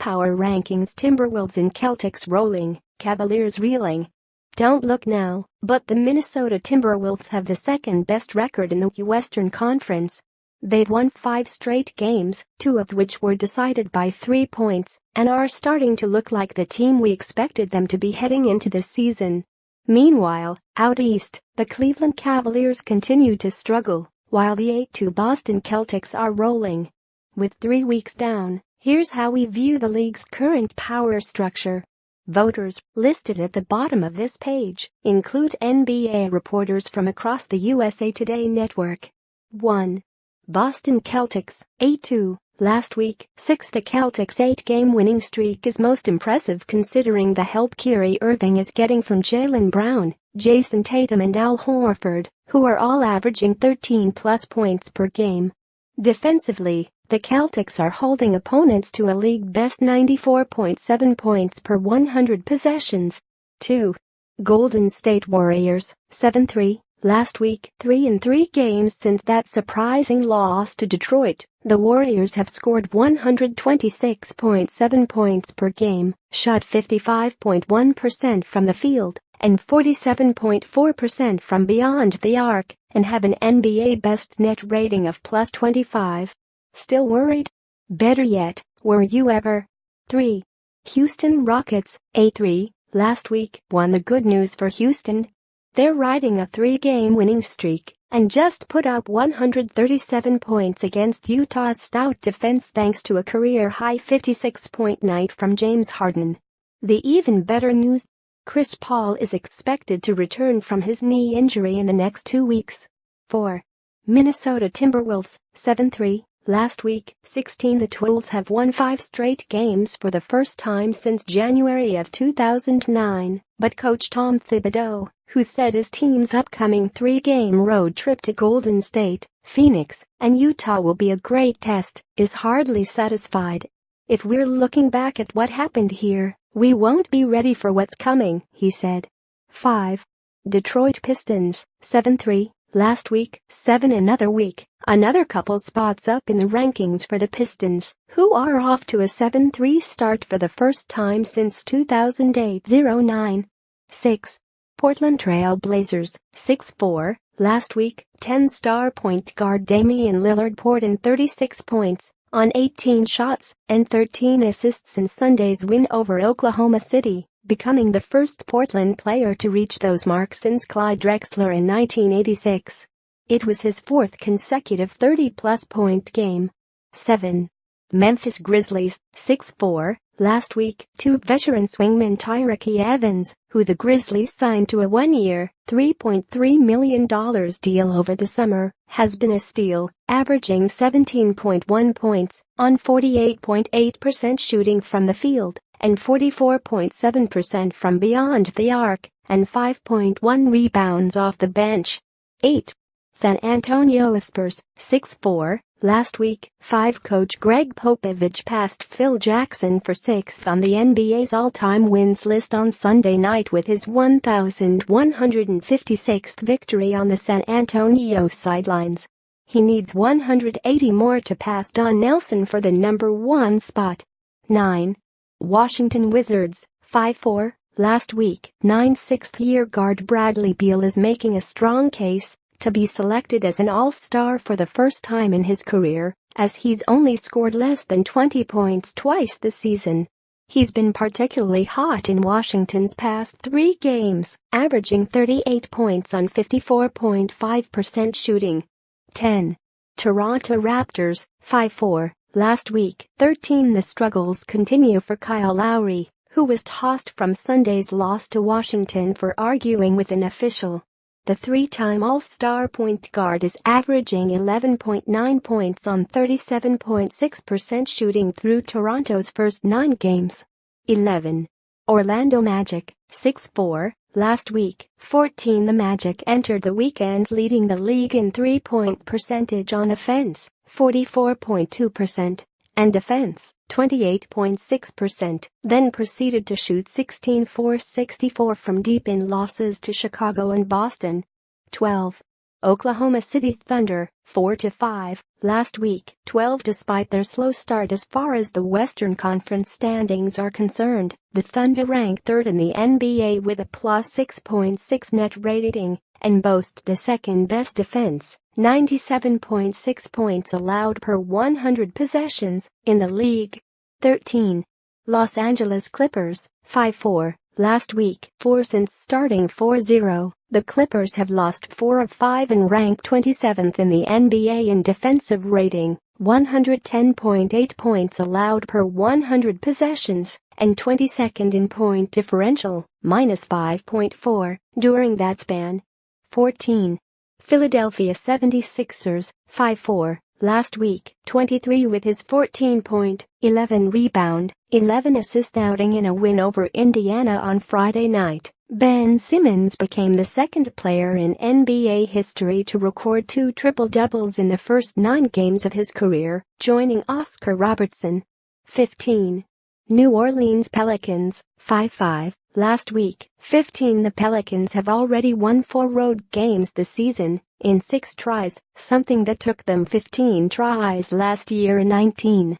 power rankings: Timberwolves and Celtics rolling, Cavaliers reeling. Don't look now, but the Minnesota Timberwolves have the second best record in the Western Conference. They've won 5 straight games, 2 of which were decided by 3 points, and are starting to look like the team we expected them to be heading into the season. Meanwhile, out east, the Cleveland Cavaliers continue to struggle, while the 8-2 Boston Celtics are rolling. With 3 weeks down, here's how we view the league's current power structure. Voters, listed at the bottom of this page, include NBA reporters from across the USA Today network. 1. Boston Celtics, 8-2. Last week, 6. The Celtics' 8-game winning streak is most impressive considering the help Kyrie Irving is getting from Jaylen Brown, Jason Tatum and Al Horford, who are all averaging 13+ points per game. Defensively, the Celtics are holding opponents to a league-best 94.7 points per 100 possessions. 2. Golden State Warriors, 7-3. Last week, 3 in 3 games since that surprising loss to Detroit, the Warriors have scored 126.7 points per game, shot 55.1% from the field, and 47.4% from beyond the arc, and have an NBA best net rating of +25. Still worried? Better yet, were you ever? 3. Houston Rockets, 8-3. Last week, the good news for Houston. They're riding a 3-game winning streak and just put up 137 points against Utah's stout defense thanks to a career-high 56-point night from James Harden. The even better news? Chris Paul is expected to return from his knee injury in the next 2 weeks. 4. Minnesota Timberwolves, 7-3. Last week, 16. The Twills have won 5 straight games for the first time since January of 2009, but coach Tom Thibodeau, who said his team's upcoming 3-game road trip to Golden State, Phoenix, and Utah will be a great test, is hardly satisfied. If we're looking back at what happened here, we won't be ready for what's coming, he said. 5. Detroit Pistons, 7-3. Last week, 7 another week, another couple spots up in the rankings for the Pistons, who are off to a 7-3 start for the first time since 2008-09. 6. Portland Trail Blazers, 6-4. Last week, 10-star point guard Damian Lillard poured in 36 points on 18 shots and 13 assists in Sunday's win over Oklahoma City, becoming the first Portland player to reach those marks since Clyde Drexler in 1986. It was his 4th consecutive 30-plus point game. 7. Memphis Grizzlies, 6-4. Last week, 2 veteran swingman Tyreke Evans, who the Grizzlies signed to a 1-year, $3.3 million deal over the summer, has been a steal, averaging 17.1 points on 48.8% shooting from the field and 44.7% from beyond the arc, and 5.1 rebounds off the bench. 8. San Antonio Spurs, 6-4. Last week, 5. Coach Greg Popovich passed Phil Jackson for 6th on the NBA's all-time wins list on Sunday night with his 1,156th victory on the San Antonio sidelines. He needs 180 more to pass Don Nelson for the number 1 spot. 9. Washington Wizards, 5-4. Last week, 9 sixth-year guard Bradley Beal is making a strong case to be selected as an all-star for the first time in his career, as he's only scored less than 20 points twice this season. He's been particularly hot in Washington's past 3 games, averaging 38 points on 54.5% shooting. 10. Toronto Raptors, 5-4. Last week, 13. The struggles continue for Kyle Lowry, who was tossed from Sunday's loss to Washington for arguing with an official. The 3-time All-Star point guard is averaging 11.9 points on 37.6% shooting through Toronto's first 9 games. 11. Orlando Magic, 6-4. Last week, 14. The Magic entered the weekend leading the league in three-point percentage on offense, 44.2%, and defense, 28.6%, then proceeded to shoot 16 for 64 from deep in losses to Chicago and Boston. 12. Oklahoma City Thunder, 4-5. last week. 12. Despite their slow start as far as the Western Conference standings are concerned, the Thunder rank third in the NBA with a plus 6.6 net rating and boast the second-best defense, 97.6 points allowed per 100 possessions, in the league. 13. Los Angeles Clippers, 5-4, last week. Since starting 4-0, the Clippers have lost 4 of 5 and rank 27th in the NBA in defensive rating, 110.8 points allowed per 100 possessions, and 22nd in point differential, minus 5.4, during that span. 14. Philadelphia 76ers, 5-4, last week. 23 with his 14-point, 11 rebound, 11 assist outing in a win over Indiana on Friday night. Ben Simmons became the second player in NBA history to record 2 triple-doubles in the first 9 games of his career, joining Oscar Robertson. 15. New Orleans Pelicans, 5-5, last week. 15. The Pelicans have already won 4 road games this season, in 6 tries, something that took them 15 tries last year. 19.